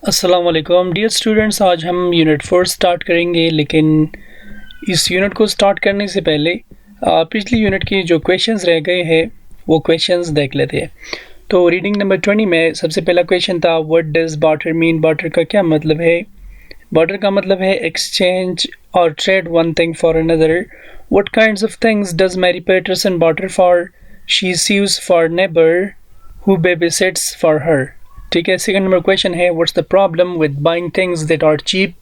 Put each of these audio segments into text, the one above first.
अस्सलाम वालेकुम dear students. आज हम यूनिट 4 स्टार्ट करेंगे, लेकिन इस यूनिट को स्टार्ट करने से पहले पिछली यूनिट के जो क्वेश्चंस रह गए हैं वो क्वेश्चंस देख लेते हैं। तो रीडिंग नंबर 20 में सबसे पहला क्वेश्चन था, what does barter mean. Barter का क्या मतलब है? बार्टर का मतलब है एक्सचेंज और trade one thing for another. What kinds of things does Mary Patterson barter for? She sews for neighbour who babysits for her. ठीक है। सेकंड नंबर क्वेश्चन है, what's the problem with buying things that are cheap.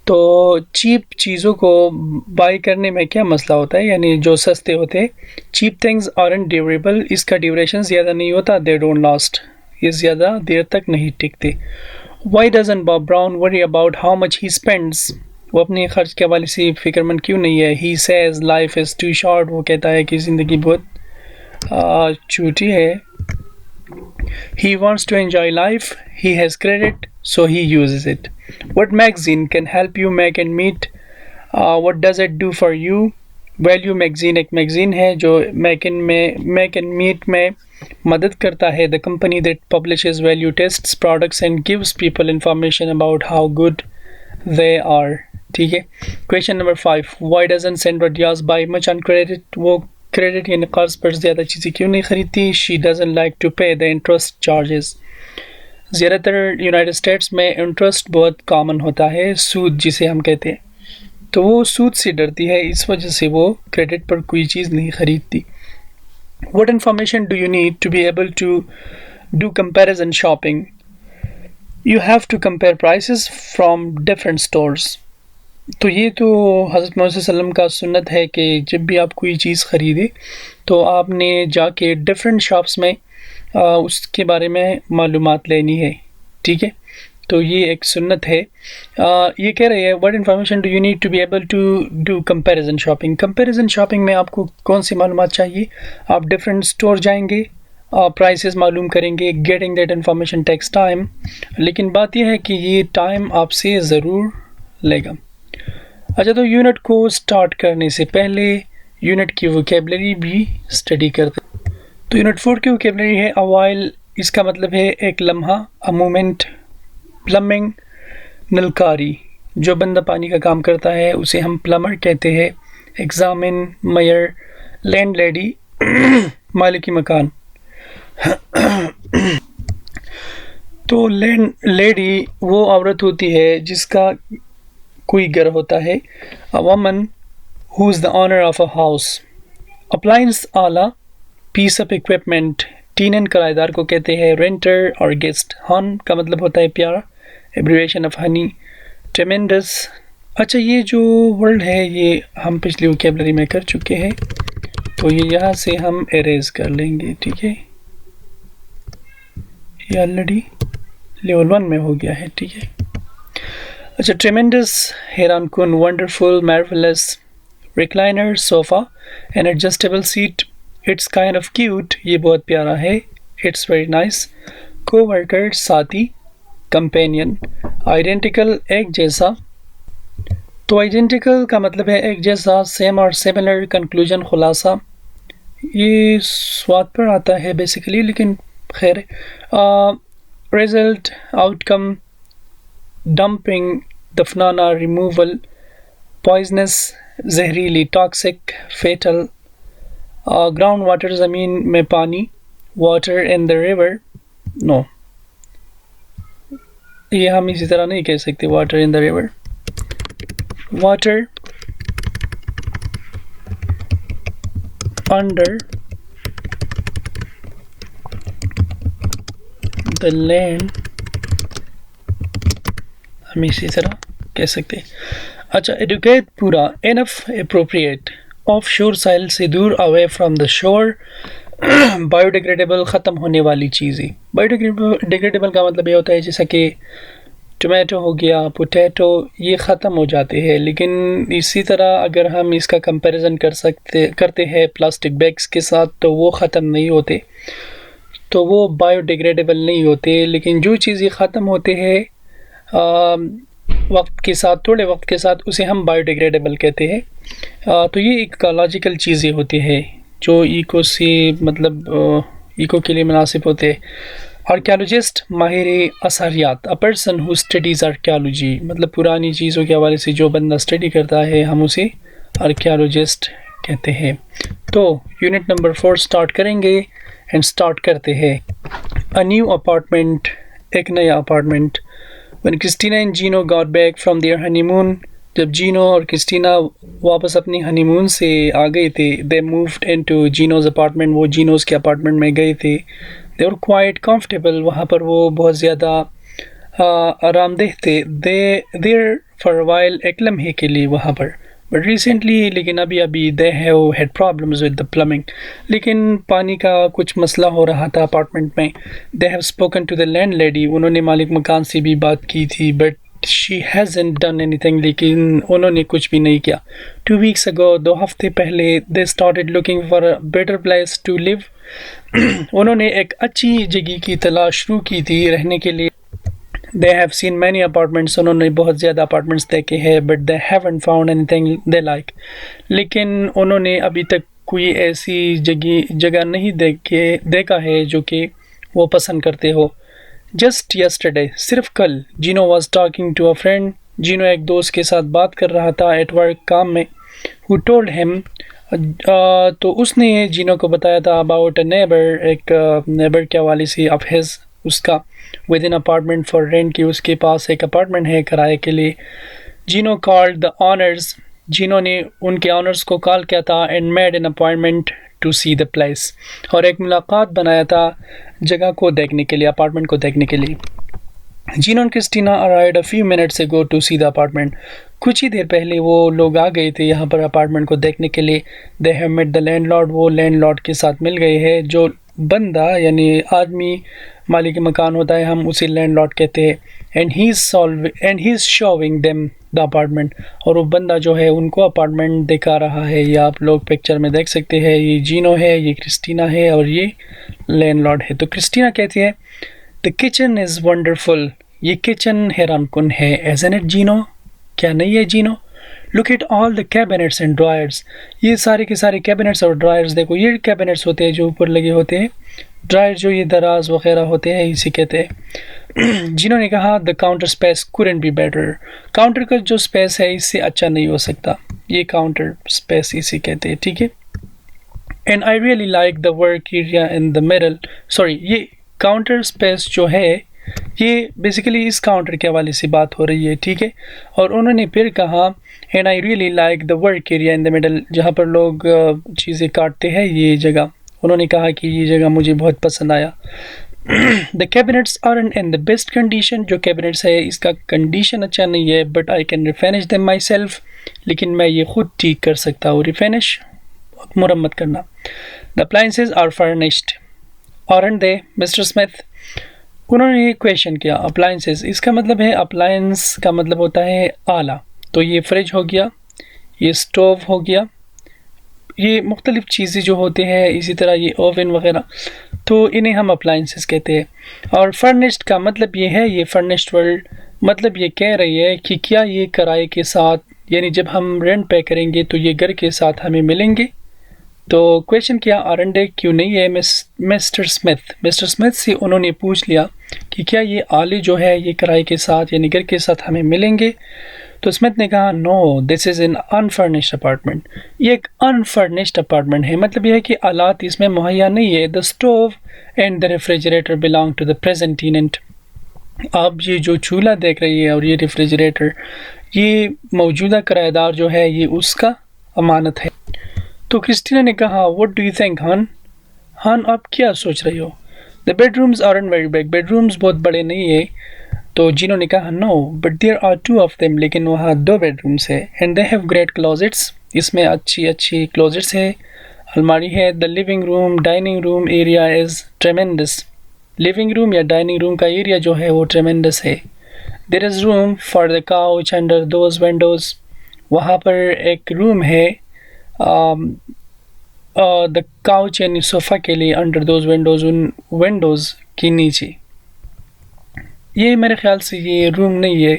तो cheap चीज़ों को by करने में क्या मसला होता है, यानी जो सस्ते होते हैं। चीप थिंग्स आरंट ड्यूरेबल, इसका ड्यूरेशन ज़्यादा नहीं होता। दे डोंट लास्ट, ये ज़्यादा देर तक नहीं टिकते। Why doesn't Bob Brown worry about how much he spends. वो अपने खर्च के हवाले से फिक्रमंद क्यों नहीं है। He says life is too short, वो कहता है कि ज़िंदगी बहुत छोटी है। He wants to enjoy life. He has credit, so he uses it. What magazine can help you make and meet? What does it do for you? Value magazine एक magazine है जो make and meet में मदद करता है। The company that publishes value tests products and gives people information about how good they are. ठीक है। Question number 5. Why doesn't Sandra Diaz buy much on credit? वो क्रेडिट यानी कर्ज पर ज़्यादा चीज़ें क्यों नहीं खरीदती? शी डजंट लाइक टू पे द इंटरेस्ट चार्जेस। ज़्यादातर यूनाइटेड स्टेट्स में इंटरेस्ट बहुत कॉमन होता है, सूद जिसे हम कहते हैं। तो वो सूद से डरती है, इस वजह से वो क्रेडिट पर कोई चीज़ नहीं खरीदती। What information do you need to be able to do comparison shopping? You have to compare prices from different stores. तो ये तो हज़रत मोहम्मद सल्लल्लाहु अलैहि वसल्लम का सुन्नत है कि जब भी आप कोई चीज़ ख़रीदे तो आपने जाके डिफरेंट शॉप्स में उसके बारे में मालूमात लेनी है। ठीक है। तो ये एक सुन्नत है। ये कह रही है, what information do you need to be able to do comparison shopping. Comparison shopping में आपको कौन सी मालूमात चाहिए? आप डिफरेंट स्टोर जाएंगे, प्राइसेस मालूम करेंगे। Getting that information takes time, लेकिन बात यह है कि ये टाइम आपसे ज़रूर लेगा। अच्छा, तो यूनिट को स्टार्ट करने से पहले यूनिट की वोकेबलरी भी स्टडी करते हैं। तो यूनिट 4 की वोकेबलरी है अ व्हाइल, इसका मतलब है एक लम्हा। अ मोमेंट, प्लम्बिंग नलकारी, जो बंदा पानी का काम करता है उसे हम प्लम्बर कहते हैं। एग्जामिन मेयर, लैंड लेडी मालिकी मकान। तो लैंड लेडी वो औरत होती है जिसका कोई घर होता है। A woman who is the owner of a house. Appliance आला, पीस ऑफ इक्विपमेंट। टीनन किराएदार को कहते हैं। रेंटर और गेस्ट। हन का मतलब होता है प्यारा, एब्रिविएशन ऑफ हनी। ट्रेमेंडस, अच्छा ये जो वर्ड है ये हम पिछली वोकेबलरी में कर चुके हैं, तो ये यहाँ से हम एरेज कर लेंगे। ठीक है, ये ऑलरेडी लेवल 1 में हो गया है। ठीक है। अच्छा, ट्रेमेंडस हैरान कुन, wonderful, marvellous. Recliner sofa, an adjustable seat. It's kind of cute, ये बहुत प्यारा है। It's very nice. कोवर्कर, साथी, कंपेनियन। आइडेंटिकल, एक जैसा। तो आइडेंटिकल का मतलब है एक जैसा, सेम और सिमिलर। कंक्लूजन, खुलासा, ये स्वाद पर आता है बेसिकली, लेकिन खैर। Result, outcome. डंपिंग, दफनाना, रिमूवल। पॉइजनस, जहरीली, टॉक्सिक, फेटल। ग्राउंड वाटर, ज़मीन में पानी। Water in the river, no, ये हम इसी तरह नहीं कह सकते। Water in the river. Water under the land, हम इसी तरह कह सकते हैं। अच्छा, एडुकेट, पूरा। Enough, appropriate. ऑफ शोर, साइल से दूर। Away from the shore. Biodegradable, ख़त्म होने वाली चीज़ें। बायोडिग्रेडेबल का मतलब ये होता है जैसा कि टोमेटो हो गया, पोटैटो, ये ख़त्म हो जाते हैं। लेकिन इसी तरह अगर हम इसका कंपैरिजन करते हैं प्लास्टिक बैग्स के साथ, तो वो ख़त्म नहीं होते, तो वो बायोडिग्रेडेबल नहीं होते। लेकिन जो चीज़ें ख़त्म होते हैं वक्त के साथ, थोड़े वक्त के साथ, उसे हम बायोडिग्रेडेबल कहते हैं। तो ये इकोलॉजिकल चीज़ें होती हैं जो इको से मतलब इको के लिए मुनासिब होते हैं। आर्कियोलॉजिस्ट माहिर असरियात, a person who studies archaeology, मतलब पुरानी चीज़ों के हवाले से जो बंदा स्टडी करता है हम उसे आर्कियोलॉजिस्ट कहते हैं। तो यूनिट नंबर 4 स्टार्ट करेंगे एंड स्टार्ट करते हैं। अ न्यू अपार्टमेंट, एक नया apartment. When Christina and Gino got back from their honeymoon, जब जीनो और क्रिस्टीना वापस अपनी हनीमून से आ गए थे, दे मूव्ड इनटू जीनोज अपार्टमेंट, वो जीनोज के अपार्टमेंट में गए थे। दे वर क्वाइट कंफर्टेबल, वहाँ पर वो बहुत ज़्यादा आरामदेह थे। दे देर फॉर वाइल, एक लम्हे के लिए वहाँ पर। बट रिसेंटली, लेकिन अभी they have had problems with the plumbing, लेकिन पानी का कुछ मसला हो रहा था अपार्टमेंट में। They have spoken to the landlady, उन्होंने मालिक मकान से भी बात की थी, but she hasn't done anything, लेकिन उन्होंने कुछ भी नहीं किया। 2 weeks ago, 2 हफ्ते पहले, they started looking for a better place to live, उन्होंने एक अच्छी जगह की तलाश शुरू की थी रहने के लिए। They have seen many apartments, उन्होंने बहुत ज़्यादा अपार्टमेंट्स देखे हैं, but they haven't found anything they like, लेकिन उन्होंने अभी तक कोई ऐसी जगह नहीं देखा है जो कि वो पसंद करते हो। जस्ट यस्टरडे, सिर्फ कल, Gino was talking to a friend, Gino एक दोस्त के साथ बात कर रहा था एट वर्क, काम में। हु टोल्ड हिम, तो उसने जीनो को बताया था अबाउट अ नेबर, एक नेबर के हवाले से, ऑफ हिज, उसका, with in apartment for rent, की उसके पास एक अपार्टमेंट है किराए के लिए। Gino called the owners, Gino ने उनके ऑनर्स को कॉल किया था and made an appointment to see the place, और एक मुलाकात बनाया था जगह को देखने के लिए, अपार्टमेंट को देखने के लिए। जीनो और Christina arrived a few minutes ago to see the apartment, कुछ ही देर पहले वो लोग आ गए थे यहाँ पर अपार्टमेंट को देखने के लिए। They have met the landlord, वो लैंडलॉर्ड के साथ मिल गए हैं। जो बंदा यानी आदमी मालिक मकान होता है, हम उसे लैंडलॉर्ड कहते हैं। And he is showing them the apartment, और वो बंदा जो है उनको अपार्टमेंट दिखा रहा है। ये आप लोग पिक्चर में देख सकते हैं, ये जीनो है, ये क्रिस्टीना है और ये लैंडलॉर्ड है। तो क्रिस्टीना कहती है द किचन इज़ वंडरफुल, ये किचन हैरानकुन है। एजंट इट जीनो, क्या नहीं है Gino? Look at all the cabinets and drawers, ये सारे के सारे कैबिनेट्स और ड्रायर्स देखो। ये कैबिनेट्स होते हैं जो ऊपर लगे होते हैं, ड्रायर जो ये दराज वगैरह होते हैं इसी कहते हैं। जिन्होंने कहा the counter space couldn't be better, counter का जो स्पेस है इससे अच्छा नहीं हो सकता, ये काउंटर स्पेस इसी कहते हैं, ठीक है। And I really like the work area in the middle, sorry, ये काउंटर स्पेस जो है ये बेसिकली इस काउंटर के हवाले से बात हो रही है, ठीक है। और उन्होंने फिर कहा and I really like the work area in the middle, जहाँ पर लोग चीज़ें काटते हैं ये जगह, उन्होंने कहा कि ये जगह मुझे बहुत पसंद आया। The cabinets are in the best condition, जो कैबिनेट्स है इसका कंडीशन अच्छा नहीं है, but I can refinish them myself, लेकिन मैं ये खुद ठीक कर सकता हूँ। रिफिनिश, मुरम्मत करना। The appliances are furnished, aren't they Mr Smith, उन्होंने ये क्वेश्चन किया। अप्लायंसेस, इसका मतलब है, अप्लायंस का मतलब होता है आला, तो ये फ्रिज हो गया, ये स्टोव हो गया, ये मुख्तलिफ़ चीज़ें जो होते हैं, इसी तरह ये ओवन वगैरह, तो इन्हें हम अप्लायंसेस कहते हैं। और फर्निश्ड का मतलब ये है, ये फर्निश्ड वर्ल्ड मतलब ये कह रही है कि क्या ये किराए के साथ, यानी जब हम रेंट पे करेंगे तो ये घर के साथ हमें मिलेंगे। तो क्वेश्चन किया आरंडे क्यों नहीं है मिस्टर स्मिथ से उन्होंने पूछ लिया कि क्या ये आले जो है ये किराए के साथ यानी घर के साथ हमें मिलेंगे। तो स्मिथ ने कहा no, this is an unfurnished apartment, ये एक अनफर्निश्ड अपार्टमेंट है, मतलब यह है कि आलात इसमें मुहैया नहीं है। The stove and the refrigerator belong to the present tenant, आप ये जो चूल्हा देख रही है और ये रेफ्रिजरेटर, ये मौजूदा किराएदार जो है ये उसका अमानत है। तो क्रिस्टीना ने कहा व्हाट डू यू थिंक हान आप क्या सोच रही हो? The bedrooms aren't very big, bedrooms बहुत बड़े नहीं है। तो जिन्होंने कहा no but there are 2 of them, लेकिन वहाँ 2 बेडरूम्स है। And they have great closets, इसमें अच्छी क्लोजेट्स है, अलमारी है। The living room dining room area is tremendous, living room या डाइनिंग रूम का एरिया जो है वो ट्रेमेंडस है। There is room for the couch under those windows, वहाँ पर एक रूम है द काउच यानी सोफ़ा के लिए, अंडर दोज विंडोज़, उन विंडोज़ के नीचे। ये मेरे ख्याल से ये रूम नहीं है,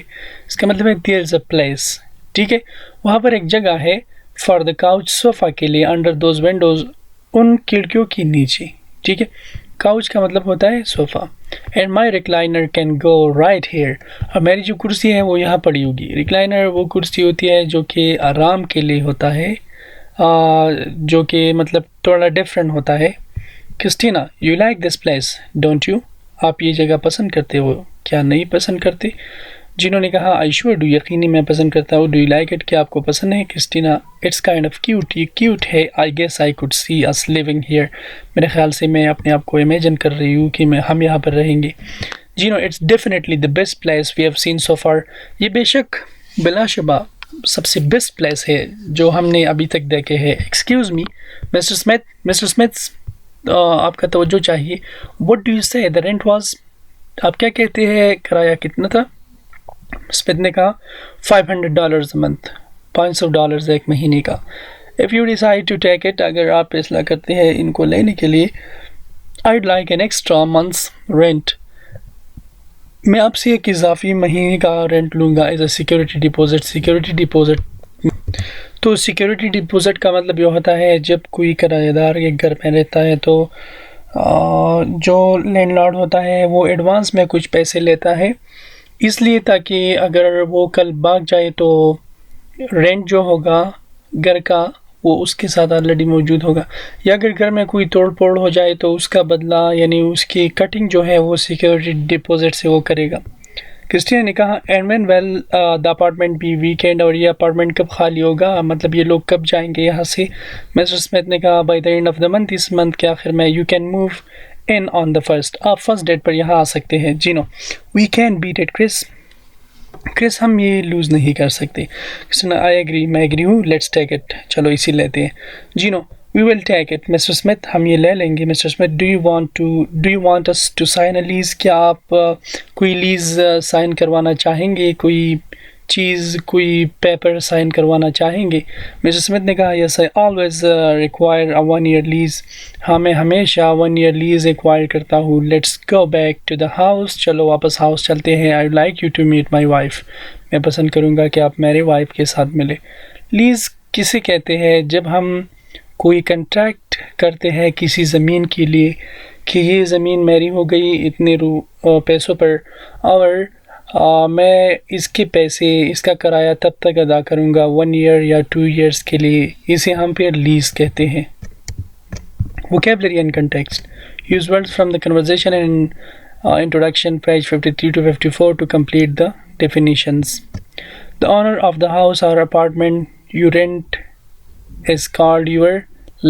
इसका मतलब है देयर इज़ अ प्लेस, ठीक है। वहाँ पर एक जगह है फॉर द काउच सोफ़ा के लिए, अंडर दोज विंडोज़, उन खिड़कियों के नीचे, ठीक है। काउच का मतलब होता है sofa. And my recliner can go right here, और मेरी जो कुर्सी है वो यहाँ पड़ी होगी। रिक्लाइनर वो कुर्सी होती है जो कि आराम के लिए होता है, जो कि मतलब थोड़ा डिफरेंट होता है। Christina, you like this place don't you, आप ये जगह पसंद करते हो क्या नहीं पसंद करते? जिन्होंने कहा आई श्योर डू, यकीनी मैं पसंद करता हूँ। डू यू लाइक इट, क्या आपको पसंद है? Christina, it's kind of cute, ये क्यूट है। I guess I could see us living here, मेरे ख्याल से मैं अपने आप को इमेजिन कर रही हूँ कि हम यहाँ पर रहेंगे। Gino, it's definitely the best place we have seen so far, ये बेशक बिलाशुबा सबसे बेस्ट प्लेस है जो हमने अभी तक देखे हैं। Excuse me mister Smith, mister Smith, आपका तवज्जो चाहिए। व्हाट डू यू से द रेंट वाज, आप क्या कहते हैं किराया कितना था? स्मिथ ने कहा $500 अ मंथ, $500 एक महीने का। If you decide to take it, अगर आप फैसला करते हैं इनको लेने के लिए, I'd like an extra month's rent, मैं आपसे एक इजाफी महीने का रेंट लूँगा as a security deposit. Security deposit, तो सिक्योरिटी डिपॉजिट का मतलब ये होता है जब कोई किराएदार एक घर में रहता है तो जो लैंडलॉर्ड होता है वो एडवांस में कुछ पैसे लेता है, इसलिए ताकि अगर वो कल भाग जाए तो रेंट जो होगा घर का वो उसके साथ ऑलरेडी मौजूद होगा, या अगर घर में कोई तोड़ फोड़ हो जाए तो उसका बदला यानी उसकी कटिंग जो है वो सिक्योरिटी डिपॉजिट से वो करेगा। क्रिस्टियन ने कहा and when well the apartment B weekend, और ये अपार्टमेंट कब खाली होगा, मतलब ये लोग कब जाएंगे यहाँ से? मिस्टर स्मिथ ने कहा by the end of the month, इस मंथ के आखिर में। You can move in on the first, आप फर्स्ट डेट पर यहाँ आ सकते हैं। Gino, we can beat it Chris, Chris हम ये लूज़ नहीं कर सकते। आई एग्री, मैं एग्री हूँ, लेट्स टेक इट, चलो इसी लेते हैं। Gino, we will take it Mister Smith, हम ये ले लेंगे। Mister Smith, do you want us to sign a lease, क्या आप कोई लीज़ साइन करवाना चाहेंगे, कोई चीज़ कोई पेपर साइन करवाना चाहेंगे? मिस्टर स्मिथ ने कहा yes I always require a 1 year lease, हाँ मैं हमेशा 1 ईयर लीज़ रिक्वायर करता हूँ। Let's go back to the house, चलो वापस हाउस चलते हैं। I like you to meet my wife, मैं पसंद करूँगा कि आप मेरे वाइफ के साथ मिले। लीज़ किसे कहते हैं? जब हम कोई कंट्रैक्ट करते हैं किसी ज़मीन के लिए कि ये ज़मीन मेरी हो गई इतने पैसों पर, और मैं इसके पैसे, इसका किराया तब तक अदा करूँगा 1 ईयर या 2 ईयर्स के लिए, इसे हम फिर लीज़ कहते हैं। Vocabulary and context. Use words from the conversation and introduction, page 53 to 54 to complete the definitions. The owner of the house or apartment you rent is called your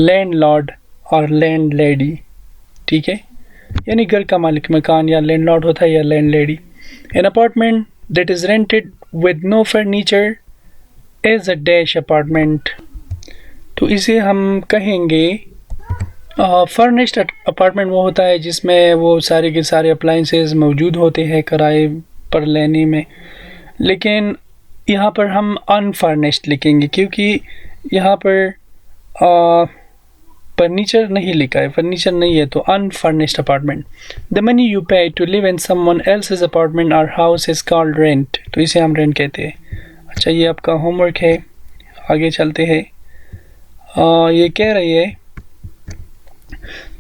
landlord or landlady. ठीक है, यानी घर का मालिक मकान या landlord होता है या landlady. An apartment that is rented with no furniture is a dash apartment. तो इसे हम कहेंगे फर्निश्ड अपार्टमेंट वो होता है जिसमें वो सारे के सारे अप्लाइंसेस मौजूद होते हैं किराए पर लेने में, लेकिन यहाँ पर हम अनफर्निश्ड लिखेंगे क्योंकि यहाँ पर फर्नीचर नहीं लिखा है, फर्नीचर नहीं है, तो unfurnished apartment. The money you pay to live in someone else's apartment or house is called rent, तो इसे हम रेंट कहते हैं। अच्छा, ये आपका होमवर्क है, आगे चलते हैं। ये कह रही है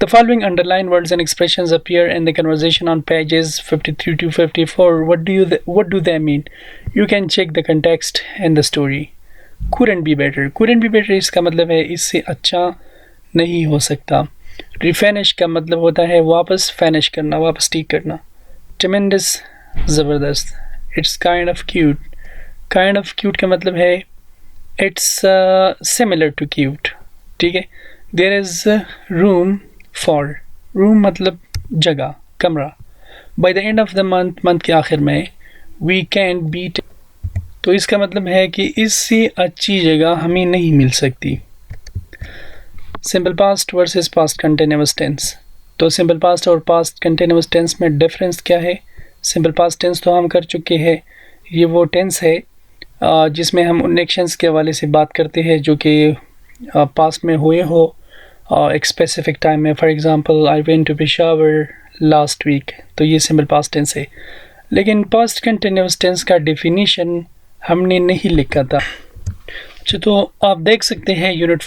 The following underlined words and expressions appear in the conversation on pages 53 to 54. What do they mean? You can check the context and the story. Couldn't be better. Couldn't be better इसका मतलब है इससे अच्छा नहीं हो सकता। Refinish का मतलब होता है वापस finish करना, वापस ठीक करना। Tremendous, ज़बरदस्त। It's kind of cute. Kind of cute का मतलब है it's similar to cute. ठीक है। There is room for, room मतलब जगह, कमरा। By the end of the month, month के आखिर में, we can't beat, तो इसका मतलब है कि इससे अच्छी जगह हमें नहीं मिल सकती। Simple past versus past continuous tense, तो simple past और past continuous tense में डिफरेंस क्या है? Simple past tense तो हम कर चुके हैं, ये वो टेंस है जिसमें हम उन एक्शंस के हवाले से बात करते हैं जो कि पास्ट में हुए हो एक स्पेसिफिक टाइम में। For example I went to Peshawar last week, तो ये सिंपल पास्ट टेंस है। लेकिन पास्ट कंटिन्यूअस टेंस का डेफिनेशन हमने नहीं लिखा था। अच्छा, तो आप देख सकते हैं यूनिट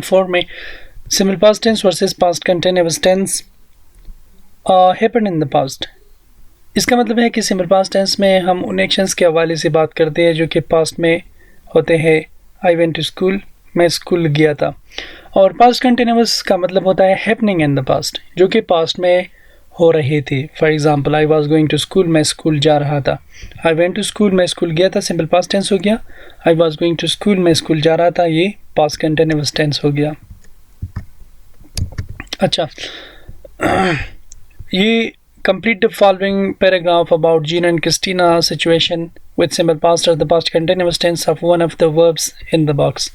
4 में simple past tense versus past continuous tense. Happened in the past. इसका मतलब है कि सिंपल पास्ट टेंस में हम उन एक्शंस के हवाले से बात करते हैं जो कि पास्ट में होते हैं। आई वेंट टू स्कूल, मैं स्कूल गया था। और पास्ट कंटिन्यूअस का मतलब होता है हैपनिंग इन द पास्ट, जो कि पास्ट में हो रहे थे। For example, I was going to school, मैं स्कूल जा रहा था। आई वेंट टू स्कूल, मैं स्कूल गया था, सिंपल पास्ट टेंस हो गया। I was going to school, मैं स्कूल जा रहा था, ये पास्ट कंटिन्यूअस टेंस हो गया। अच्छा, ये complete the following paragraph about Gina and Christina situation with simple past or the past continuous tense of one of the verbs in the box.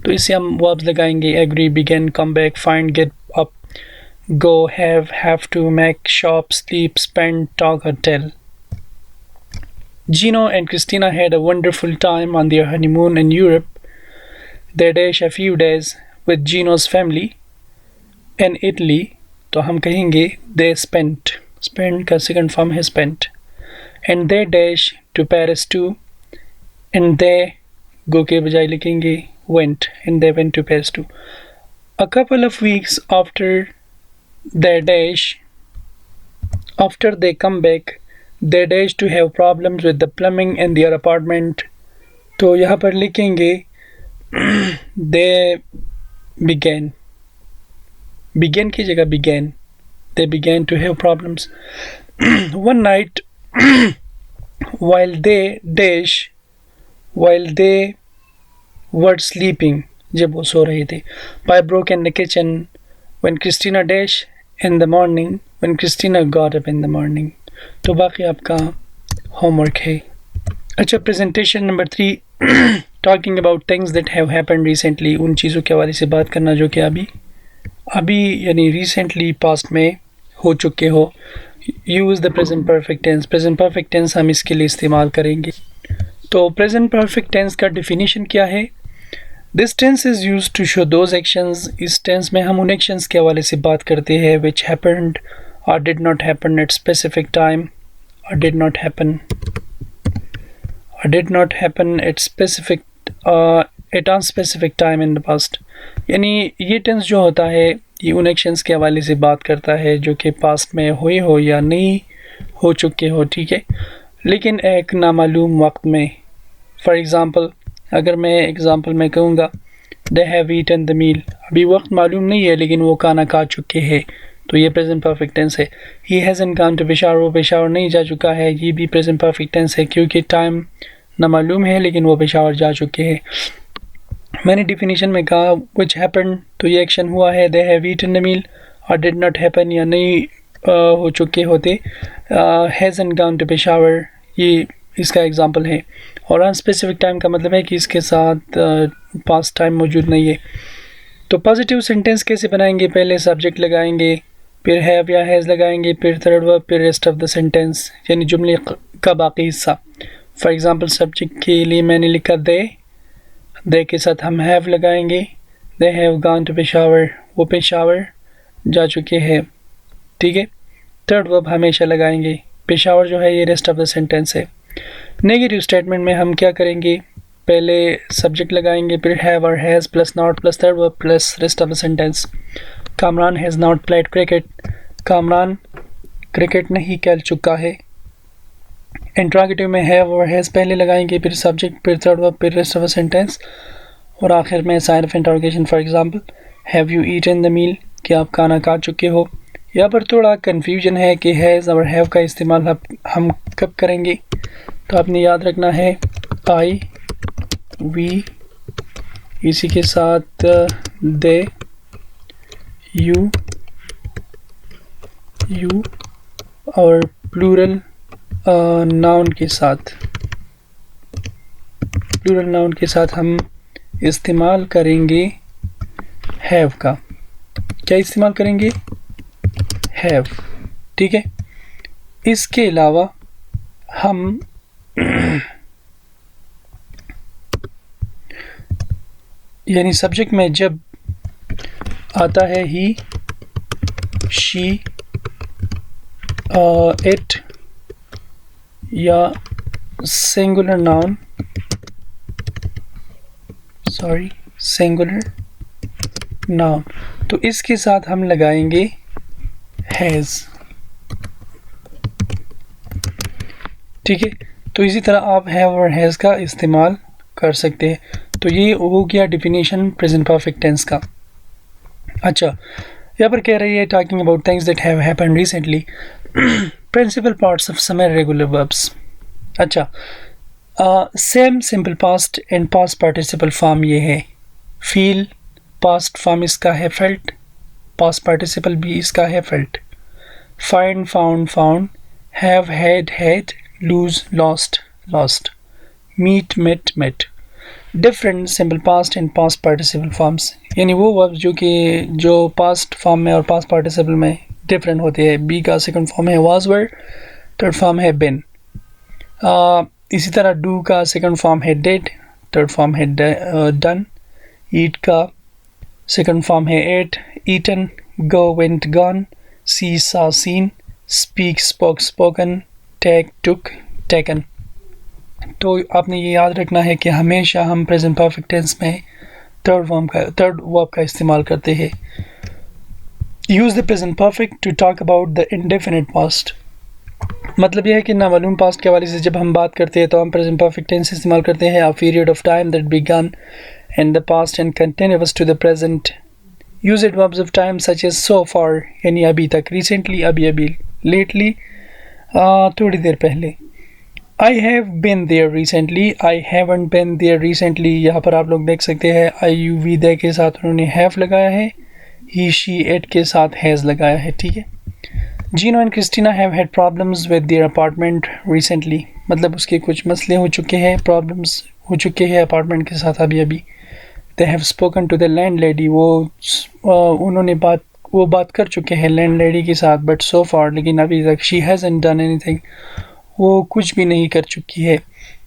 तो इसे हम verbs लगाएंगे agree, begin, come back, find, get up, go, have to, make, shop, sleep, spend, talk or tell. Gino and Christina had a wonderful time on their honeymoon in Europe. They dash a few days with Gino's family in Italy. तो हम कहेंगे they spend का second form है spent, and they dash to Paris too, and they go के बजाय लिखेंगे went, and they went to Paris too. A couple of weeks after their dash, after they come back, they dash to have problems with the plumbing in their apartment. तो यहाँ पर लिखेंगे they began की जगह began. They began to have problems. One night, while they were sleeping, जब वो सो रहे थे, pipe broke in the kitchen when Christina dash in the morning, when Christina got up in the morning. तो बाकी आपका homework है। अच्छा, presentation number 3, talking about things that have happened recently, उन चीज़ों के हवाले से बात करना जो कि अभी यानी रिसेंटली पास्ट में हो चुके हो। Use the present perfect tense. Present perfect tense हम इसके लिए इस्तेमाल करेंगे। तो प्रेजेंट परफेक्ट टेंस का डिफिनीशन क्या है? This tense is used to show those actions. इस टेंस में हम उन एक्शंस के हवाले से बात करते हैं which happened or did not happen at specific time, or did not happen at specific at unspecific time in the past. यानी ये टेंस जो होता है ये उन एक्शंस के हवाले से बात करता है जो कि पास्ट में हुए हो या नहीं हो चुके हो, ठीक है, लेकिन एक नामालूम वक्त में। फॉर एग्ज़ाम्पल, अगर मैं एग्ज़ाम्पल में कहूँगा they have eaten the meal, अभी वक्त मालूम नहीं है लेकिन वो खाना खा चुके हैं, तो ये प्रेजेंट परफेक्ट टेंस है। ही हैज़न्ट गॉन टू पेशावर, वो पेशावर नहीं जा चुका है, ये भी प्रेजेंट परफेक्ट टेंस है क्योंकि टाइम नामालूम है लेकिन वो पेशावर जा चुके हैं। मैंने डिफिनीशन में कहा विच हैपन, तो ये एक्शन हुआ है। They have eaten the meal, और डिड नॉट हैपन या नहीं हो चुके होते। हैज़न्ट गॉन टू पेशावर, ये इसका एग्जांपल है। और अनस्पेसिफिक टाइम का मतलब है कि इसके साथ पास्ट टाइम मौजूद नहीं है। तो पॉजिटिव सेंटेंस कैसे बनाएंगे? पहले सब्जेक्ट लगाएंगे, फिर हैव या हैज़ लगाएंगे, फिर थर्ड वर्ब, फिर रेस्ट ऑफ द सेंटेंस, यानी जुमले का बाकी हिस्सा। फॉर एग्जांपल, सब्जेक्ट के लिए मैंने लिखा दे के साथ हम हैव लगाएंगे। They have gone to Peshawar, वो पेशावर जा चुके हैं, ठीक है। थर्ड वर्ब हमेशा लगाएंगे, पेशावर जो है ये रेस्ट ऑफ द सेंटेंस है। नेगेटिव स्टेटमेंट में हम क्या करेंगे? पहले सब्जेक्ट लगाएंगे, फिर हैव और has plus not plus third verb plus rest of the sentence. Kamran has not played cricket, Kamran cricket नहीं खेल चुका है। इंट्रोगेटिव में हैव और हैज़ पहले लगाएंगे, फिर सब्जेक्ट, फिर थर्ड वर्ब, फिर रेस्ट ऑफ द सेंटेंस, और आखिर में sign of interrogation. For example, have you eaten the meal, कि आप खाना खा चुके हो। यहाँ पर थोड़ा कन्फ्यूजन है कि हैज़ और हैव का इस्तेमाल हम कब करेंगे, तो आपने याद रखना है आई वी, इसी के साथ दे, यू और प्लूरल नाउन के साथ हम इस्तेमाल करेंगे हैव का। क्या इस्तेमाल करेंगे? हैव, ठीक है। इसके अलावा हम यानी सब्जेक्ट में जब आता है ही, शी, इट या सिंगुलर नाउन, तो इसके साथ हम लगाएंगे हैज़, ठीक है। तो इसी तरह आप हैव और हैज़ का इस्तेमाल कर सकते हैं। तो ये हो गया डिफिनीशन प्रेजेंट परफेक्ट टेंस का। अच्छा, यहाँ पर कह रही है talking about things that have happened recently, principal parts of some irregular verbs. अच्छा, same simple past and past participle form ये है। फील पास्ट फॉर्म इसका है फेल्ट, पास्ट पार्टिसिपल भी इसका है felt. Find found found, have had lose lost lost, meet met met. Different simple past and past participle forms, यानी वो verb जो पास्ट फॉर्म में और पास्ट पार्टिसिपल में डिफरेंट होते हैं। बी का सेकंड फॉर्म है वाज वर, थर्ड फॉर्म है बिन। इसी तरह डू का सेकंड फॉर्म है डिड, थर्ड फॉर्म है डन। ईट का सेकंड फॉर्म है ate, eaten. Go went gone, see saw seen, speak spoke spoken, take took taken. तो आपने ये याद रखना है कि हमेशा हम प्रेजेंट परफेक्ट टेंस में थर्ड वर्ब का इस्तेमाल करते हैं। Use the present perfect to talk about the indefinite past. मतलब यह है कि नामालूम पास्ट के हवाले से जब हम बात करते हैं तो हम प्रेजेंट परफेक्ट टेंस इस्तेमाल करते हैं। A period of time that began in the past and continuous to the present. Use it verbs of time such as so far, यानी अभी तक, recently अभी अभी, lately थोड़ी देर पहले। I have been there recently, I haven't been there recently। यहाँ पर आप लोग देख सकते हैं IUV दे के साथ उन्होंने have लगाया है, he she it के साथ has लगाया है। ठीक है। Gino and Christina have had problems with their apartment recently, मतलब उसके कुछ मसले हो चुके हैं, प्रॉब्लम्स हो चुके हैं अपार्टमेंट के साथ अभी अभी। They have spoken to the landlady, उन्होंने बात कर चुके हैं लैंडलेडी के साथ, बट so far, लेकिन अभी तक she hasn't done anything, वो कुछ भी नहीं कर चुकी है।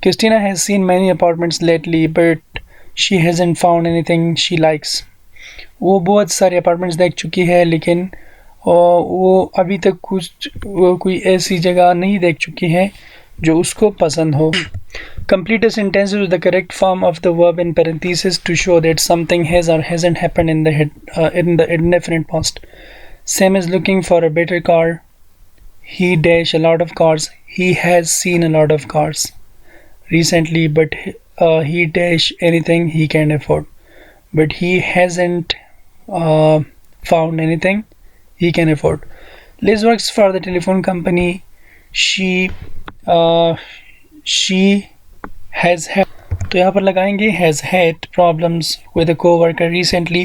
Christina has seen many apartments lately, but she hasn't found anything she likes। वो बहुत सारे अपार्टमेंट्स देख चुकी है लेकिन वो अभी तक कोई ऐसी जगह नहीं देख चुकी है जो उसको पसंद हो। Complete a sentence with the correct form of the verb in parentheses to show that something has or hasn't happened in the indefinite past. Sam is looking for a better car. He dash a lot of cars. He has seen a lot of cars recently, but he dash anything he can afford. But he hasn't found anything he can afford. Liz works for the telephone company. She has had, तो यहाँ पर लगाएंगे has had problems with a co-worker recently.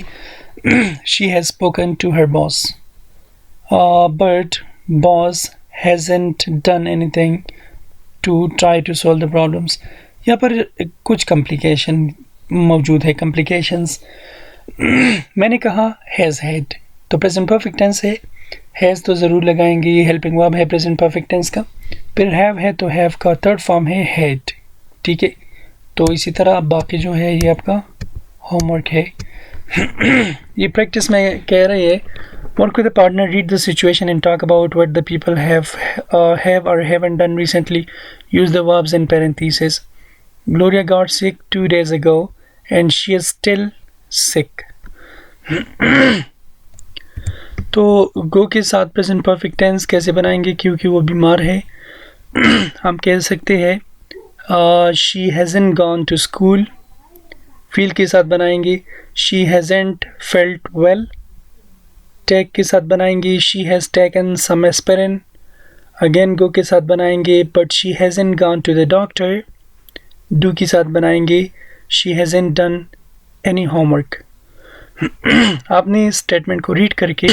She has spoken to her boss, but boss hasn't done anything to try to solve the problems। यहाँ पर कुछ complication मौजूद है, complications। मैंने कहा has had, तो present perfect tense है, has तो ज़रूर लगाएंगे, ये helping verb है present perfect tense का। फिर have है तो have का थर्ड फॉर्म है had। ठीक है। तो इसी तरह बाकी जो है ये आपका होमवर्क है। ये प्रैक्टिस में कह रही है work with a partner, read the situation and talk about what the people have or haven't done recently, use the verbs in parenthesis. Gloria got sick 2 days ago and she is still sick. तो go के साथ present perfect tense कैसे बनाएंगे, क्योंकि वो बीमार है। हम कह सकते हैं she hasn't gone to school. Feel के साथ बनाएंगे she hasn't felt well. Take के साथ बनाएंगे she has taken some aspirin. Again go के साथ बनाएंगे but she hasn't gone to the doctor. Do के साथ बनाएंगे she hasn't done any homework. आपने इस स्टेटमेंट को रीड करके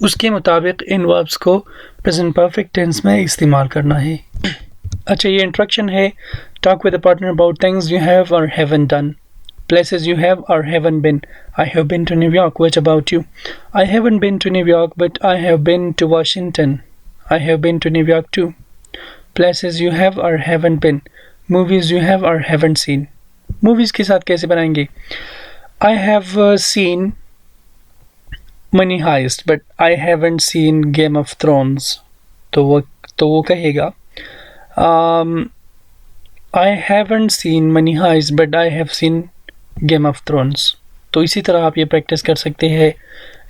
उसके मुताबिक इन वर्ब्स को प्रेजेंट परफेक्ट टेंस में इस्तेमाल करना है। अच्छा, ये इंट्रोडक्शन है। Talk with a partner about things you have or haven't done, places you have or haven't been. I have been to New York, what about you? I haven't been to New York but I have been to Washington. I have been to New York too. Places you have or haven't been, movies you have or haven't seen. Movies के साथ कैसे बनाएंगे? I have seen Money Heist, but I haven't seen Game of Thrones। तो वो कहेगा I haven't seen Money Heist, but I have seen Game of Thrones। तो इसी तरह आप ये प्रैक्टिस कर सकते हैं।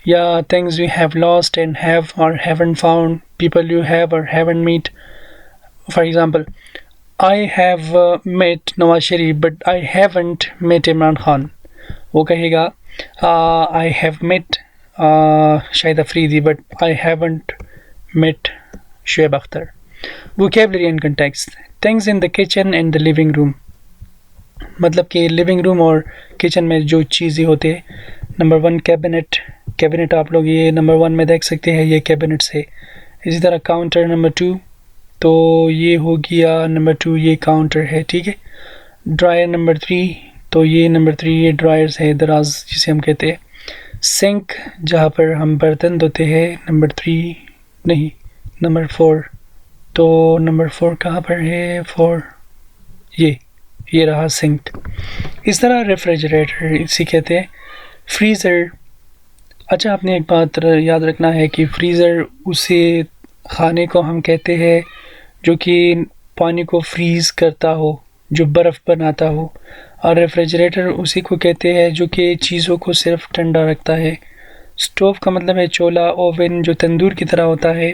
या things you have lost and have or haven't found, people you have or haven't met, for example, I have met Nawaz Sharif but I haven't met Imran Khan. वो कहेगा I have met Shahid Afridi but I haven't met Shoaib Akhtar. Vocabulary and context, things in the kitchen and the living room, मतलब कि living room और kitchen में जो चीज़ें होते हैं। नंबर 1 कैबिनेट, कैबिनेट आप लोग ये नंबर 1 में देख सकते हैं, ये कैबिनेट है। इसी तरह काउंटर नंबर 2, तो ये हो गया नंबर 2, ये काउंटर है, ठीक है। ड्रायर नंबर 3, तो ये नंबर 3 ये ड्रायर्स है, दराज जिसे हम कहते हैं। सिंक जहाँ पर हम बर्तन धोते हैं, नंबर 3 नहीं नंबर 4, तो नंबर 4 कहाँ पर है, 4 ये रहा सिंक। इस तरह रेफ्रिजरेटर इसे कहते हैं। फ्रीज़र, अच्छा आपने एक बात याद रखना है कि फ्रीज़र उसे खाने को हम कहते हैं जो कि पानी को फ्रीज़ करता हो, जो बर्फ़ बनाता हो, और रेफ्रिजरेटर उसी को कहते हैं जो कि चीज़ों को सिर्फ ठंडा रखता है। स्टोव का मतलब है चूल्हा, ओवन जो तंदूर की तरह होता है।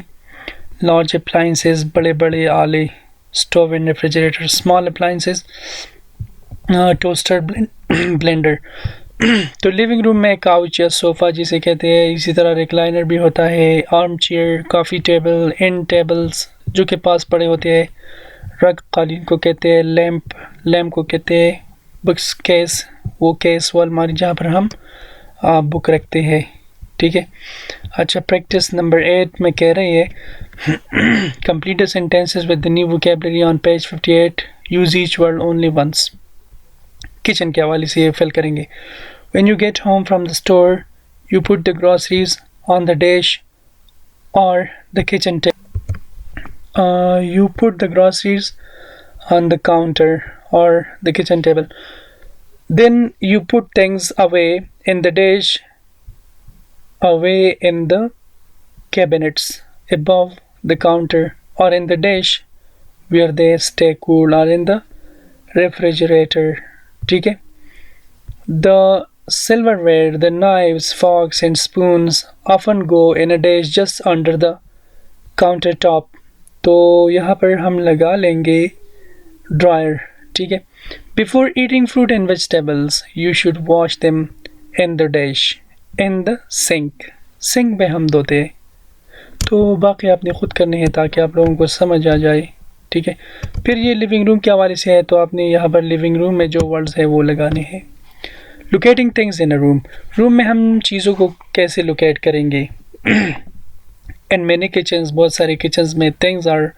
लार्ज अप्लाइंसेस, बड़े बड़े आले, stove and refrigerator. Small appliances, toaster, blender. तो लिविंग रूम में काउच या सोफ़ा जिसे कहते हैं, इसी तरह रिक्लाइनर भी होता है, arm chair, coffee table, and tables जो के पास पड़े होते हैं। रग कालीन को कहते हैं, लैम्प को कहते हैं। बुक्स केस, वो केस वो अलमारी जहाँ पर हम बुक रखते हैं, ठीक है। अच्छा, प्रैक्टिस नंबर 8 में कह रही है complete sentences with the new vocabulary on page 58, use each word only once. Kitchen के हवाले से ये फिल करेंगे। When you get home from the store, you put the groceries on the dish or the kitchen table. You put the groceries on the counter or the kitchen table. Then you put things away in the dish, away in the cabinets, above the counter, or in the dish where they stay cool, or in the refrigerator. ठीक है। The silverware, the knives, forks and spoons often go in a dish just under the countertop. तो यहाँ पर हम लगा लेंगे dryer, ठीक है। Before eating fruit and vegetables, you should wash them in the dish, in the sink. Sink में हम धोते हैं। तो बाकी आपने ख़ुद करने हैं ताकि आप लोगों को समझ आ जाए, ठीक है। फिर ये लिविंग रूम के हवाले से है, तो आपने यहाँ पर लिविंग रूम में जो वर्ड्स है वो लगाने हैं। Locating things in a room, room में हम चीज़ों को कैसे लोकेट करेंगे। इन मैनी किचन्स, बहुत सारे किचन्स में things are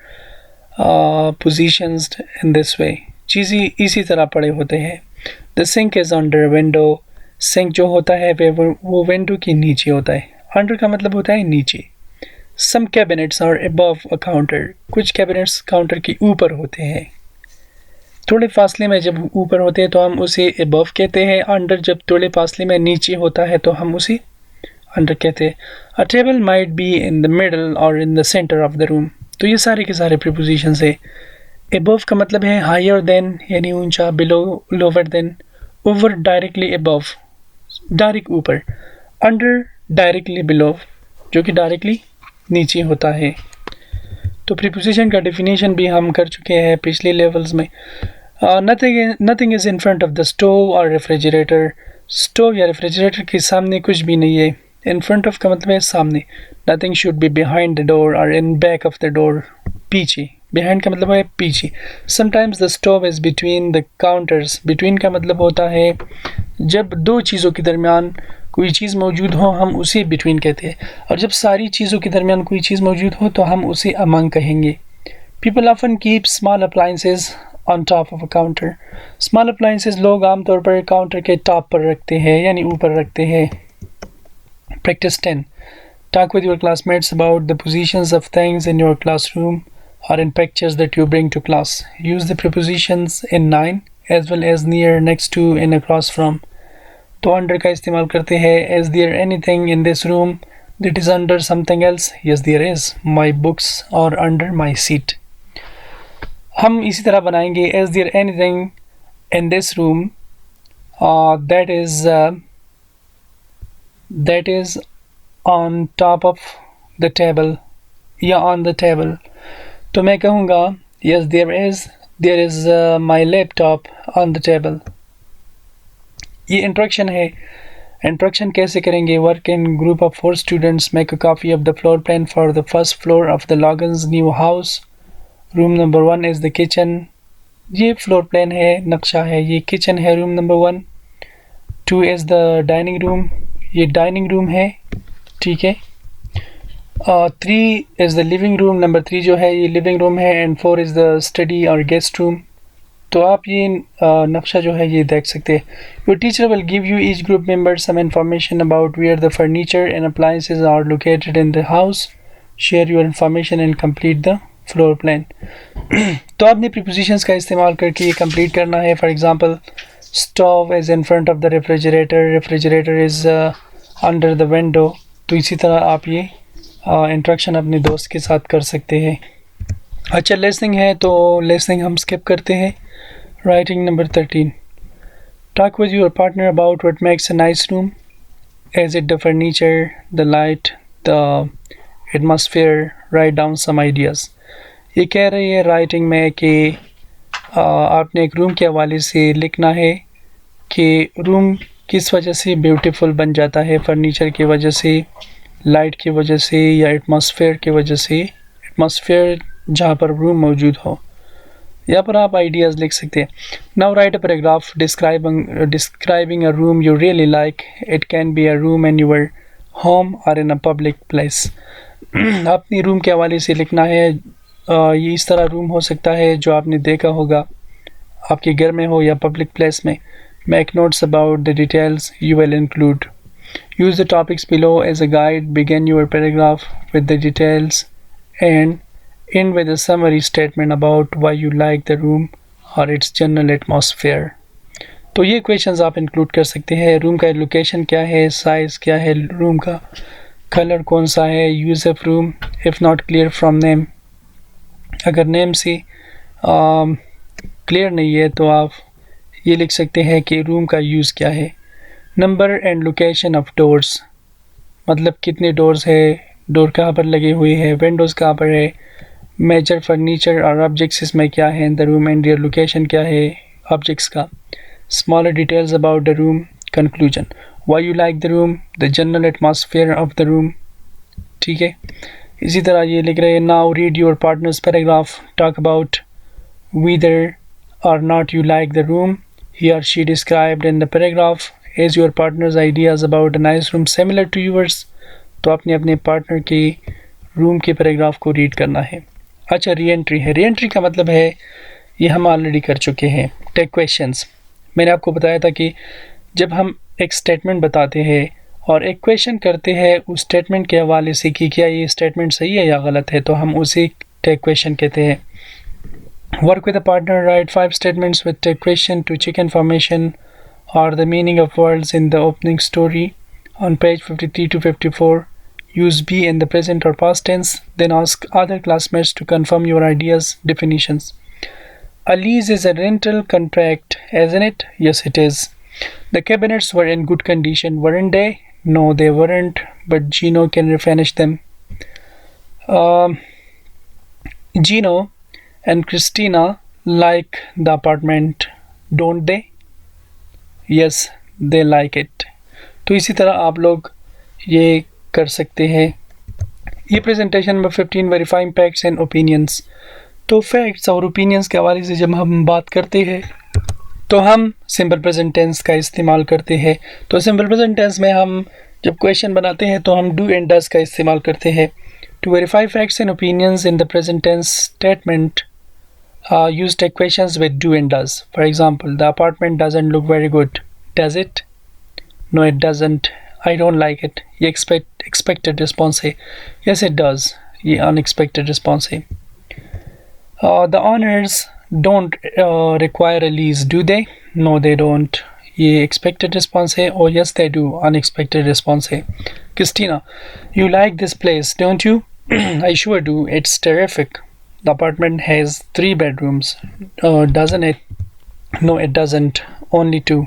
positioned in this way, चीज़ें इसी तरह पड़े होते हैं। The sink is under window, sink जो होता है वो विंडो के नीचे होता है। अंडर का मतलब होता है नीचे। Some cabinets are above a counter, कुछ कैबिनेट्स काउंटर के ऊपर होते हैं। थोड़े फासले में जब ऊपर होते हैं तो हम उसे अबव कहते हैं। अंडर जब थोड़े फासले में नीचे होता है तो हम उसे अंडर कहते हैं। A table might be in the middle और in the center of the room. तो ये सारे के सारे प्रीपोजिशंस है। अबव का मतलब है हायर देन, यानी ऊंचा। Below, lower than. Over, directly above, direct ऊपर। अंडर, डायरेक्टली बिलो, जो कि डायरेक्टली नीचे होता है। तो प्रीपोजिशन का डेफिनेशन भी हम कर चुके हैं पिछले लेवल्स में। Nothing is in front of the stove और रेफ्रिजरेटर, स्टोव या रेफ्रिजरेटर के सामने कुछ भी नहीं है। इन फ्रंट ऑफ का मतलब है सामने। Nothing should be behind the door और in back of the door, पीछे। बिहाइंड का मतलब है पीछे। Sometimes the stove is between the counters, between का मतलब होता है जब दो चीज़ों के दरमियान कोई चीज़ मौजूद हो हम उसे बिटवीन कहते हैं, और जब सारी चीज़ों के दरमियान कोई चीज़ मौजूद हो तो हम उसे अमंग कहेंगे। People often keep small appliances on top of a counter, small appliances लोग आमतौर पर काउंटर के टॉप पर रखते हैं यानी ऊपर रखते हैं। Practice 10, talk with your classmates about the positions of things in your classroom or in pictures that you bring to class. Use the prepositions in 9 as well as near, next to, and across from. तो under का इस्तेमाल करते हैं। Is there anything in this room that is under something else? Yes there is. My books are under my seat. हम इसी तरह बनाएंगे is there anything in this room that is on top of the table या on the table. तो मैं कहूँगा Yes, there is my laptop on the table. ये introduction है. इंट्रोडक्शन कैसे करेंगे? Work in group of 4 students make a copy of the floor plan for the first floor of the Logan's new house. Room number 1 is the kitchen. ये floor plan है, नक्शा है. ये kitchen है room number 1. 2 is the dining room. ये dining room है, ठीक है. 3 is the living room. Number 3 जो है ये लिविंग रूम है. एंड 4 इज़ द स्टडी और गेस्ट रूम. तो आप ये नक्शा जो है ये देख सकते हैं. Your teacher will give you each group member some information about where the furniture and appliances are located in the house. Share your information and complete the floor plan. तो आपने प्रीपोजिशंस का इस्तेमाल करके ये कंप्लीट करना है. For example, stove is in front of the refrigerator. Refrigerator is under the window. तो इसी तरह आप ये इंट्रैक्शन अपने दोस्त के साथ कर सकते हैं. अच्छा, लिसनिंग है तो लिसनिंग हम स्किप करते हैं. Writing number 13. Talk with your partner about what makes a nice room. Is it the furniture, the light, the atmosphere? Write down some ideas. ये कह रही है राइटिंग में कि आपने एक रूम के हवाले से लिखना है कि रूम किस वजह से ब्यूटीफुल बन जाता है. फर्नीचर की वजह से, लाइट की वजह से, या एटमॉस्फेयर की वजह से. एटमॉस्फेयर जहाँ पर रूम मौजूद हो. यहाँ पर आप आइडियाज़ लिख सकते हैं. Now right a paragraph describing a room you really like. It can be a room in your home और इन अ पब्लिक प्लेस. अपनी रूम के हवाले से लिखना है. ये इस तरह रूम हो सकता है जो आपने देखा होगा, आपके घर में हो या पब्लिक प्लेस में. Make notes about the details you will include. Use the topics below as a guide. Begin your paragraph with the details and end with a summary statement about why you like the room or its general atmosphere. तो ये questions आप include कर सकते हैं. Room का location क्या है, size क्या है रूम का, कलर कौन सा है, use of room if not clear from name. अगर नेम से क्लियर नहीं है तो आप ये लिख सकते हैं कि रूम का यूज़ क्या है. Number and location of doors, मतलब कितने डोर्स है, डोर कहाँ पर लगे हुए हैं, विंडोज़ कहाँ पर है. मेजर फर्नीचर और ऑब्जेक्ट्स इसमें क्या है in the room and their location क्या है ऑब्जेक्ट्स का. Smaller details about the room. Conclusion, why you like the room, the general atmosphere of the room. ठीक है, इसी तरह ये लिख रहे हैं. Now read your partners paragraph. Talk about whether or not you like the room he or she described in the paragraph. Is your partner's ideas about a nice room similar to yours? तो आपने अपने partner के room के paragraph को read करना है. अच्छा, re entry है. री एंट्री का मतलब है, ये हम ऑलरेडी कर चुके हैं. Tag questions. मैंने आपको बताया था कि जब हम एक स्टेटमेंट बताते हैं और एक क्वेश्चन करते हैं उस स्टेटमेंट के हवाले से कि क्या ये स्टेटमेंट सही है या गलत है, तो हम उसे टेक क्वेश्चन कहते हैं. Work with a partner. Write 5 statements with a question to check information or the meaning of words in the opening story. On page 53 to 54, use be in the present or past tense. Then ask other classmates to confirm your ideas. Definitions. A lease is a rental contract, isn't it? Yes, it is. The cabinets were in good condition, weren't they? No, they weren't, but Gino can refinish them. Gino and Christina like the apartment, don't they? Yes, they like it. तो इसी तरह आप लोग ये कर सकते हैं. ये प्रेजेंटेशन में 15 वेरीफाइंग फैक्ट्स एंड ओपिनियंस. तो फैक्ट्स और ओपिनियंस के हवाले से जब हम बात करते हैं तो हम सिंपल प्रेजेंट टेंस का इस्तेमाल करते हैं. तो सिंपल प्रेजेंट टेंस में हम जब क्वेश्चन बनाते हैं तो हम डू एंड डज का इस्तेमाल करते हैं. To verify facts and opinions in the present tense statement, use take questions with do and does. For example, the apartment doesn't look very good. Does it? No, it doesn't. I don't like it. ये expected response है. Yes, it does. ये unexpected response है. The owners don't require a lease, do they? No, they don't. ये expected response है. Oh, yes, they do. Unexpected response है. Christina, you like this place, don't you? I sure do. It's terrific. The apartment has 3 bedrooms, doesn't it? No, it doesn't. Only 2.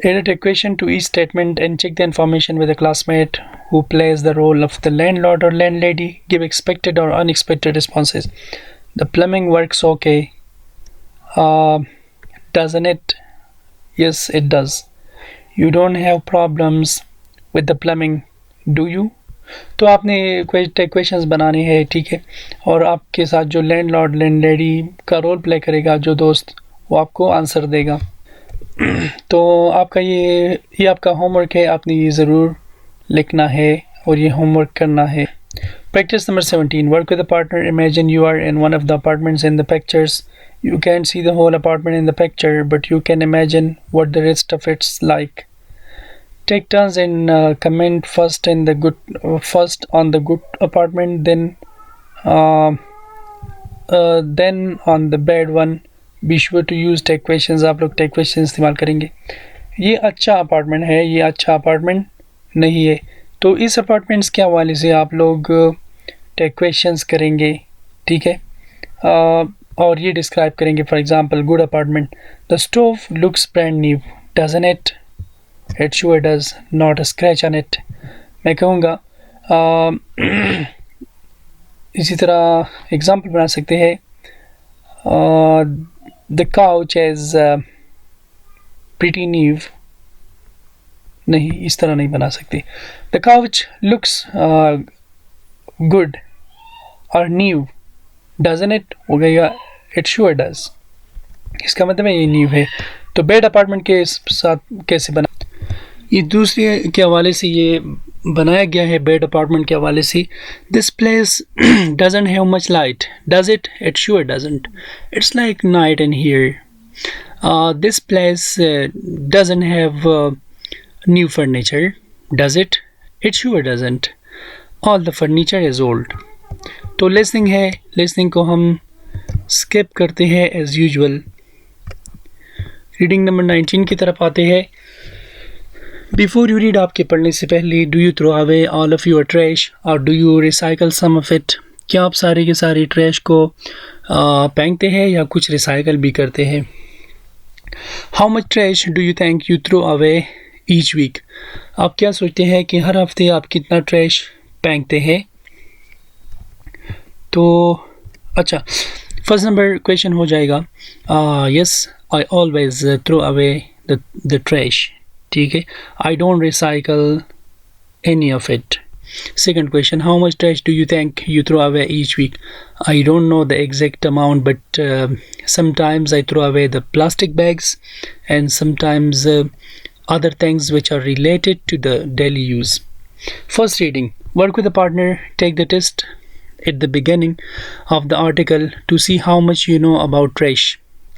Edit a question to each statement and check the information with a classmate who plays the role of the landlord or landlady. Give expected or unexpected responses. The plumbing works okay. Doesn't it? Yes, it does. You don't have problems with the plumbing, do you? तो आपने questions बनाने हैं, ठीक है, और आपके साथ जो लैंडलॉर्ड लैंडलेडी का रोल प्ले करेगा जो दोस्त, वो आपको आंसर देगा। तो आपका ये आपका होमवर्क है, आपने ये ज़रूर लिखना है और ये होमवर्क करना है। Practice number 17. Work with a partner. Imagine you are in one of the apartments in the pictures. You can't see the whole apartment in the picture, but you can imagine what the rest of it's like. Take turns and comment first on the good apartment, then on the bad one. Be sure to use take questions. आप लोग take questions इस्तेमाल करेंगे। ये अच्छा apartment है, ये अच्छा apartment नहीं है। तो इस अपार्टमेंट्स के हवाले से आप लोग टेक क्वेश्चंस करेंगे, ठीक है, और ये डिस्क्राइब करेंगे। For example, good apartment, the stove looks brand new, doesn't it? It sure does, not a scratch on it. मैं कहूँगा इसी तरह एग्जांपल बना सकते हैं, the couch is pretty new. नहीं, इस तरह नहीं बना सकते। द काउच लुक्स गुड और न्यू, डजंट इट हो गया, इट श्योर डज। इसका मतलब है ये न्यू है। तो बेड अपार्टमेंट के साथ कैसे बना, ये दूसरे के हवाले से ये बनाया गया है। बेड अपार्टमेंट के हवाले से, this place doesn't have much light, does it? It sure doesn't, it's like night in here. This place doesn't have new furniture, does it? It sure doesn't. All the furniture is old. तो listening है, listening को हम skip करते हैं as usual। Reading number 19 की तरफ आते हैं। Before you read, आपके पढ़ने से पहले, do you throw away all of your trash or do you recycle some of it? क्या आप सारे के सारे ट्रैश को फेंकते हैं या कुछ रिसाइकल भी करते हैं? How much trash do you think you throw away each week? आप क्या सोचते हैं कि हर हफ्ते आप कितना ट्रैश फेंकते हैं? तो अच्छा, फर्स्ट नंबर क्वेश्चन हो जाएगा, yes I always throw away the trash, ठीक है, I don't recycle any of it. Second question, how much trash do you think you throw away each week? I don't know the exact amount, but sometimes I throw away the plastic bags and sometimes other things which are related to the daily use. First reading, work with a partner, take the test at the beginning of the article to see how much you know about trash.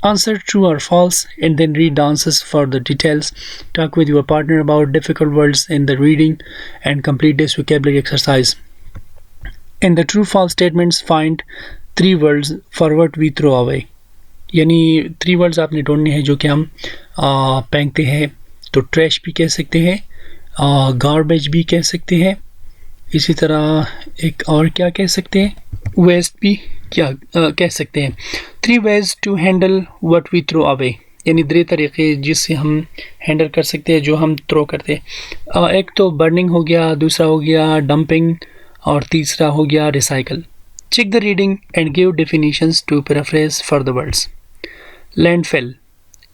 Answer true or false and then read the answers for the details. Talk with your partner about difficult words in the reading and complete this vocabulary exercise. In the true false statements, find 3 words for what we throw away. यानी 3 words आपने ढूंढने हैं जो कि हम फेंकते हैं। तो ट्रैश भी कह सकते हैं, गार्बेज भी कह सकते हैं, इसी तरह एक और क्या कह सकते हैं, वेस्ट भी क्या कह सकते हैं। 3 ways to handle what we throw away, यानी 3 तरीक़े जिससे हम हैंडल कर सकते हैं जो हम थ्रो करते हैं। एक तो बर्निंग हो गया, दूसरा हो गया डंपिंग और तीसरा हो गया recycle. Check the reading and give definitions to paraphrase for the words. Landfill,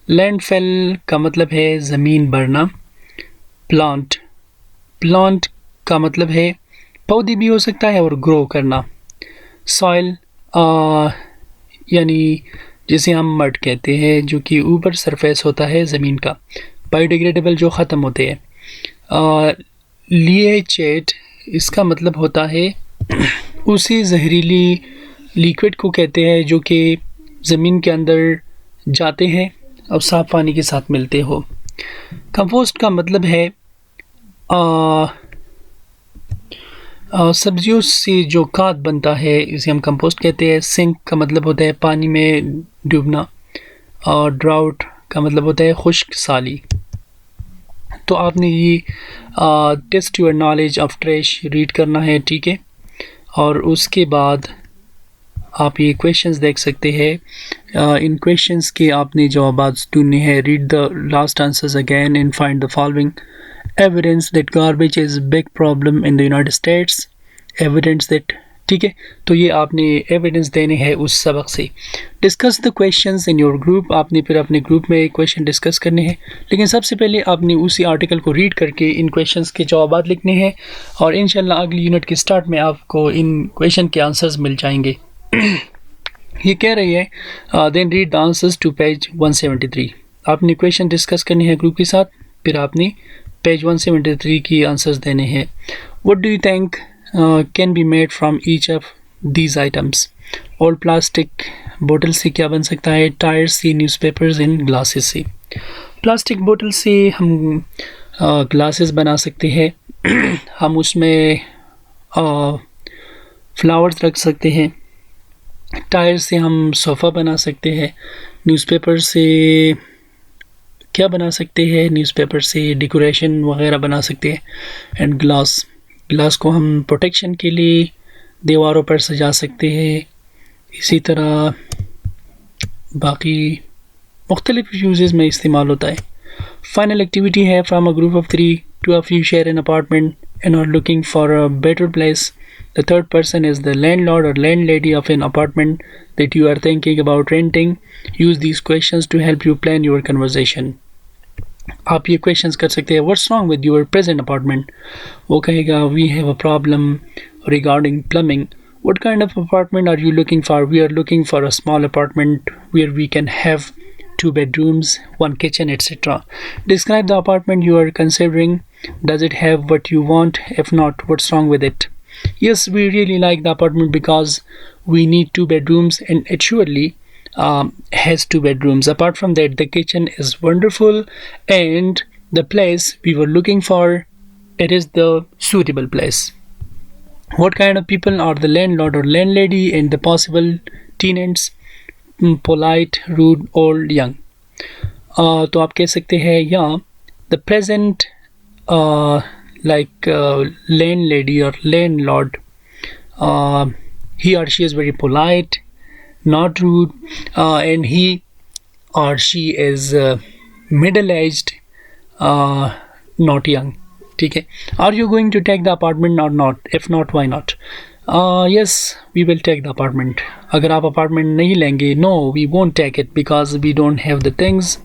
landfill का मतलब है ज़मीन भरना। प्लांट, प्लांट का मतलब है पौधे भी हो सकता है और ग्रो करना। सॉइल यानी जिसे हम मड कहते हैं, जो कि ऊपर सरफेस होता है ज़मीन का। बायोडिग्रेडेबल, जो ख़त्म होते हैं। लिएचेट, इसका मतलब होता है उसी जहरीली लिक्विड को कहते हैं जो कि ज़मीन के अंदर जाते हैं और साफ़ पानी के साथ मिलते हो। कंपोस्ट का मतलब है सब्जियों से जो खाद बनता है, इसे हम कंपोस्ट कहते हैं। सिंक का मतलब होता है पानी में डूबना और ड्राउट का मतलब होता है खुश्क साली। तो आपने ये test your knowledge of trash read करना है, ठीक है, और उसके बाद आप ये क्वेश्चंस देख सकते हैं। इन क्वेश्चंस के आपने जवाब ढूंढने हैं। Read the last answers again and find the following. Evidence that garbage is big problem in the United states. Evidence that, ठीक है, तो ये आपने एविडेंस देने हैं उस सबक से। Discuss the questions in your group, आपने फिर अपने ग्रुप में क्वेश्चन डिस्कस करने हैं, लेकिन सबसे पहले आपने उसी आर्टिकल को रीड करके इन क्वेश्चंस के जवाब लिखने हैं और इंशाल्लाह अगली यूनिट के स्टार्ट में आपको इन क्वेश्चन के आंसर्स मिल जाएंगे। ये कह रही है then read the answers to page 173। आपने क्वेश्चन डिस्कस करने हैं ग्रुप के साथ, फिर आपने पेज 173 की आंसर्स देने हैं। What do you think can be made from each of these items. Old plastic बोतल से क्या बन सकता है? टायर्स से, न्यूज़पेपर्स इन ग्लासेस से। प्लास्टिक बोतल से हम ग्लासेस बना सकते हैं। हम उसमें फ्लावर्स रख सकते हैं। टायर से हम सोफ़ा बना सकते हैं। न्यूज़पेपर से क्या बना सकते हैं? न्यूज़पेपर से डेकोरेशन वगैरह बना सकते हैं। एंड ग्लास को हम प्रोटेक्शन के लिए दीवारों पर सजा सकते हैं। इसी तरह बाकी मुख्तलिफ यूजेस में इस्तेमाल होता है। फाइनल एक्टिविटी है from a group of 3, 2 of you share an apartment and are looking for a better place. The third person is the landlord or landlady of an apartment that you are thinking about renting. Use these questions to help you plan your conversation. आप ये questions कर सकते हैं। What's wrong with your present apartment? वो कहेगा we have a problem regarding plumbing. What kind of apartment are you looking for? We are looking for a small apartment where we can have 2 bedrooms, 1 kitchen, etc. Describe the apartment you are considering. Does it have what you want? If not, what's wrong with it? Yes, we really like the apartment because we need 2 bedrooms and it surely has 2 bedrooms. Apart from that, the kitchen is wonderful and the place we were looking for, it is the suitable place. What kind of people are the landlord or landlady and the possible tenants? Polite, rude, old, young. तो आप कह सकते हैं yeah, the present landlady or landlord, he or she is very polite, not rude, and he or she is middle-aged, not young. ठीक है। Are you going to take the apartment or not? If not, why not? Yes, we will take the apartment. अगर आप apartment नहीं लेंगे, no, we won't take it because we don't have the things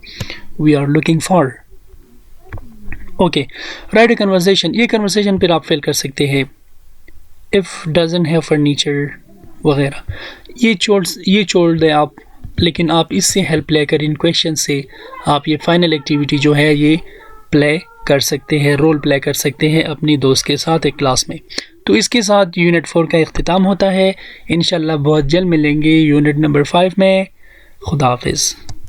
we are looking for. Okay, write a conversation. ये conversation फिर आप fill कर सकते हैं। If doesn't have furniture वगैरह, ये छोड़ दें आप, लेकिन आप इससे हेल्प लेकर इन क्वेश्चन से आप ये फाइनल एक्टिविटी जो है ये प्ले कर सकते हैं, रोल प्ले कर सकते हैं अपनी दोस्त के साथ एक क्लास में। तो इसके साथ यूनिट 4 का इख्तिताम होता है। इंशाल्लाह बहुत जल्द मिलेंगे यूनिट नंबर 5 में। खुदा हाफिज़।